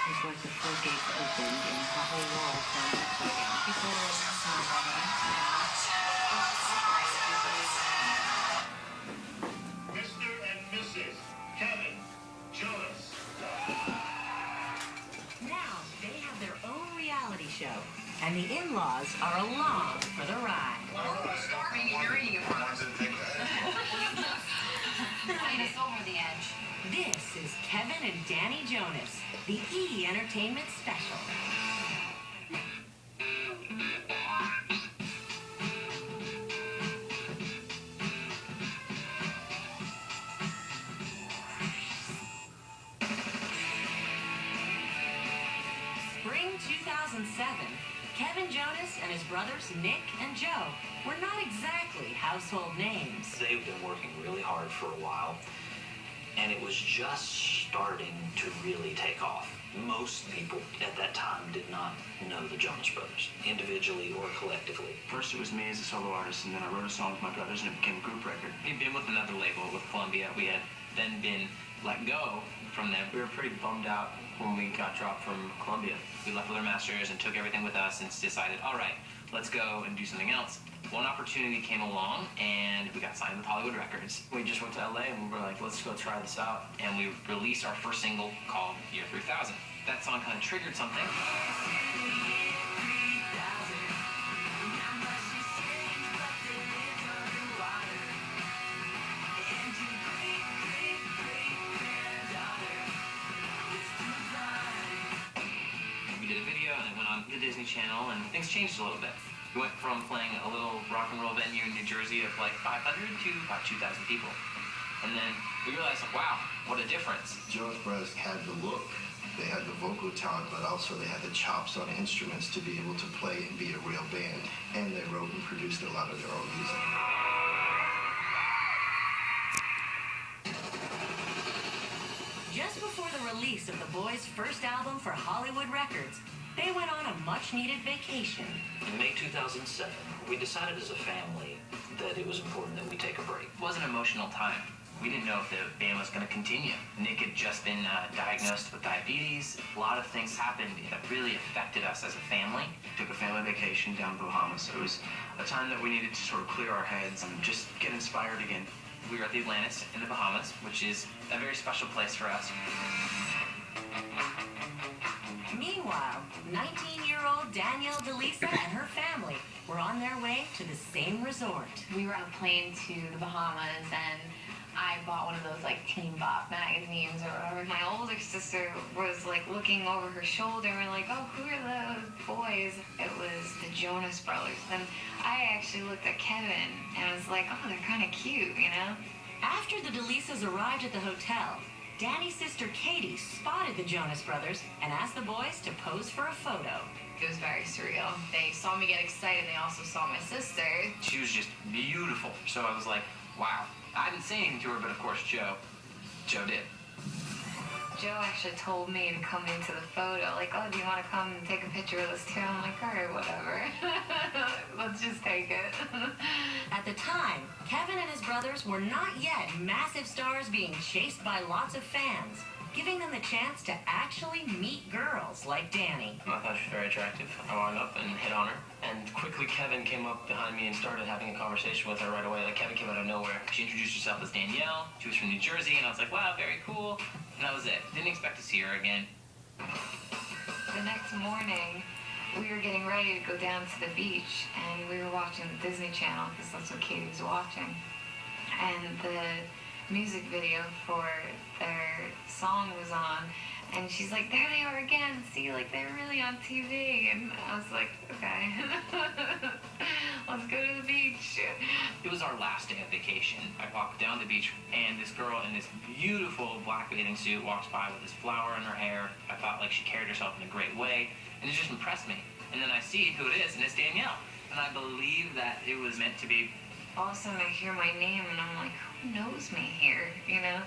was like the floodgates opened and the whole world started upside down. People were Mr. and Mrs. Kevin Jonas. Now they have their own reality show, and the in-laws are along for the ride. Lead us over the edge. This is Kevin and Danny Jonas, the E! Entertainment Special. Spring 2007, Kevin Jonas and his brothers Nick and Joe were not exactly household names. They've been working really hard for a while, and it was just starting to really take off. Most people at that time did not know the Jonas Brothers, individually or collectively. First it was me as a solo artist, and then I wrote a song with my brothers, and it became a group record. We'd been with another label, with Columbia. We had then been let go from them. We were pretty bummed out when we got dropped from Columbia. We left with our masters and took everything with us and decided, all right, let's go and do something else. One opportunity came along, and we got signed with Hollywood Records. We just went to LA, and we were like, let's go try this out. And we released our first single called Year 3000. That song kind of triggered something. We did a video, and it went on the Disney Channel, and things changed a little bit. We went from playing a little rock and roll venue in New Jersey of like 500 to about 2,000 people. And then we realized, like, wow, what a difference. Jonas Brothers had the look, they had the vocal talent, but also they had the chops on instruments to be able to play and be a real band. And they wrote and produced a lot of their own music. Just before the release of the boys' first album for Hollywood Records, they went on a much-needed vacation. In May 2007, we decided as a family that it was important that we take a break. It was an emotional time. We didn't know if the band was going to continue. Nick had just been diagnosed with diabetes. A lot of things happened that really affected us as a family. Took a family vacation down to the Bahamas. It was a time that we needed to sort of clear our heads and just get inspired again. We were at the Atlantis in the Bahamas, which is a very special place for us. Meanwhile, 19-year-old Danielle DeLisa and her family were on their way to the same resort. We were on a plane to the Bahamas, and I bought one of those like Teen Bop magazines or whatever. My older sister was like looking over her shoulder and we're like, oh, who are those boys? It was the Jonas Brothers. And I actually looked at Kevin and was like, oh, they're kind of cute, you know? After the DeLisas arrived at the hotel, Danny's sister Katie spotted the Jonas Brothers and asked the boys to pose for a photo. It was very surreal. They saw me get excited. They also saw my sister. She was just beautiful. So I was like, wow. I didn't say anything to her, but of course Joe did. Joe actually told me to come into the photo, like, oh, do you want to come and take a picture with us too? I'm like, all right, whatever. Let's just take it. At the time, Kevin and his brothers were not yet massive stars being chased by lots of fans, giving them the chance to actually meet girls like Danny. I thought she was very attractive. I walked up and hit on her. And quickly Kevin came up behind me and started having a conversation with her right away. Like, Kevin came out of nowhere. She introduced herself as Danielle. She was from New Jersey, and I was like, wow, very cool. And that was it. Didn't expect to see her again. The next morning, we were getting ready to go down to the beach, and we were watching the Disney Channel, because that's what Katie was watching. And the music video for their song was on, and she's like, there they are again, see, like, they're really on TV. And I was like, okay, let's go to the beach. It was our last day of vacation. I walked down the beach, and this girl in this beautiful black bathing suit walks by with this flower in her hair. I thought, like, she carried herself in a great way, and it just impressed me. And then I see who it is, and it's Danielle. And I believe that it was meant to be. All of a sudden, I hear my name, and I'm like, who knows me here, you know?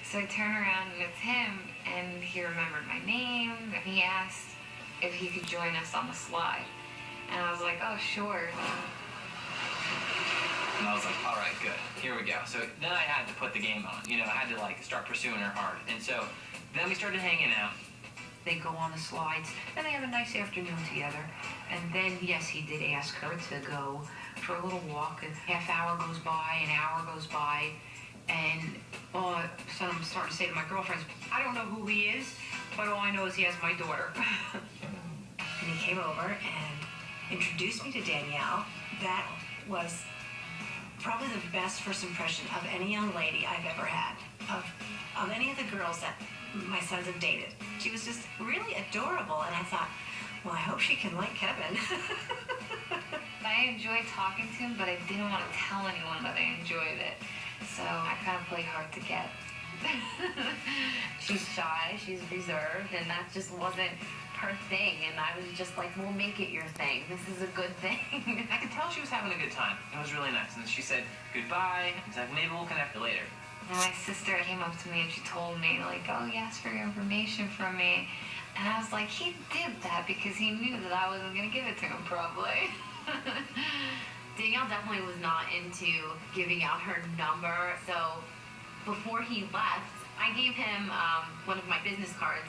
So I turn around, and it's him, and he remembered my name, and he asked if he could join us on the slide. And I was like, oh, sure. And I was like, all right, good. Here we go. So then I had to put the game on. You know, I had to, like, start pursuing her hard. And so then we started hanging out. They go on the slides, and they have a nice afternoon together. And then, yes, he did ask her to go for a little walk. A half hour goes by, an hour goes by, and so I'm starting to say to my girlfriends, I don't know who he is, but all I know is he has my daughter. And he came over and introduced me to Danielle. That was probably the best first impression of any young lady I've ever had, of any of the girls that my sons have dated. She was just really adorable, and I thought, well, I hope she can like Kevin. I enjoyed talking to him, but I didn't want to tell anyone that I enjoyed it. So I kind of played hard to get. She's shy, she's reserved, and that just wasn't her thing. And I was just like, well, make it your thing. This is a good thing. I could tell she was having a good time. It was really nice. And she said goodbye. She's like, maybe we'll connect later. And my sister came up to me and she told me, like, oh, he asked for your information from me. And I was like, he did that because he knew that I wasn't going to give it to him, probably. Danielle definitely was not into giving out her number, so before he left, I gave him one of my business cards.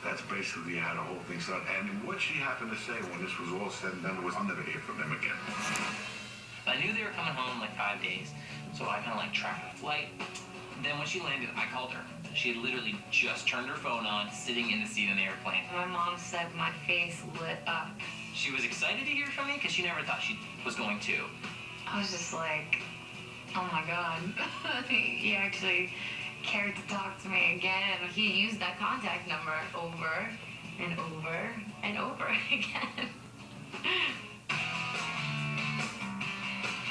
That's basically how the whole thing started. And what she happened to say when this was all said and done was, I'll never hear from them again. I knew they were coming home in like 5 days, so I kind of like tracked the flight. Then when she landed, I called her. She had literally just turned her phone on, sitting in the seat in the airplane. My mom said my face lit up. She was excited to hear from me because she never thought she was going to. I was just like, oh my God. He actually cared to talk to me again. He used that contact number over and over and over again.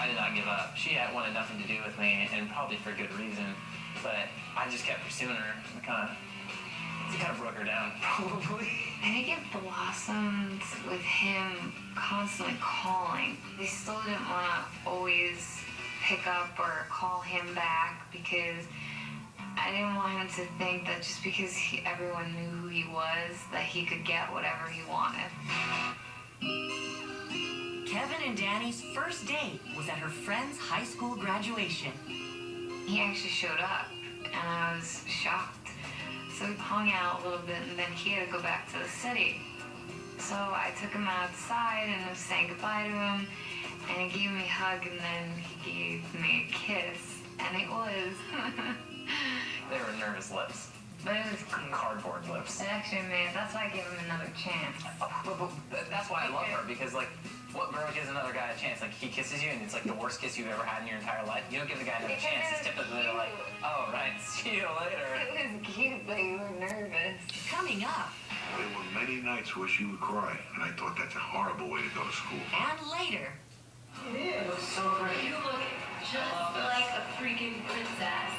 I did not give up. She had wanted nothing to do with me, and probably for good reason. But I just kept pursuing her. It kind of broke her down, probably. I think it blossomed with him constantly calling. They still didn't want to always pick up or call him back because I didn't want him to think that just because everyone knew who he was, that he could get whatever he wanted. Kevin and Danny's first date was at her friend's high school graduation. He actually showed up, and I was shocked. So we hung out a little bit, and then he had to go back to the city. So I took him outside and was saying goodbye to him, and he gave me a hug, and then he gave me a kiss, and it was... They were nervous lips. But it was cute. Cardboard lips. It actually made... That's why I gave him another chance. But that's why I love her, because, like, what girl gives another guy a chance? Like, he kisses you, and it's, like, the worst kiss you've ever had in your entire life. You don't give the guy another chance. It's typically like, oh, right, see you later. It was cute, but you were nervous. Coming up, There were many nights where she would cry, and I thought that's a horrible way to go to school. and later, It is. So great. you look just like a freaking princess.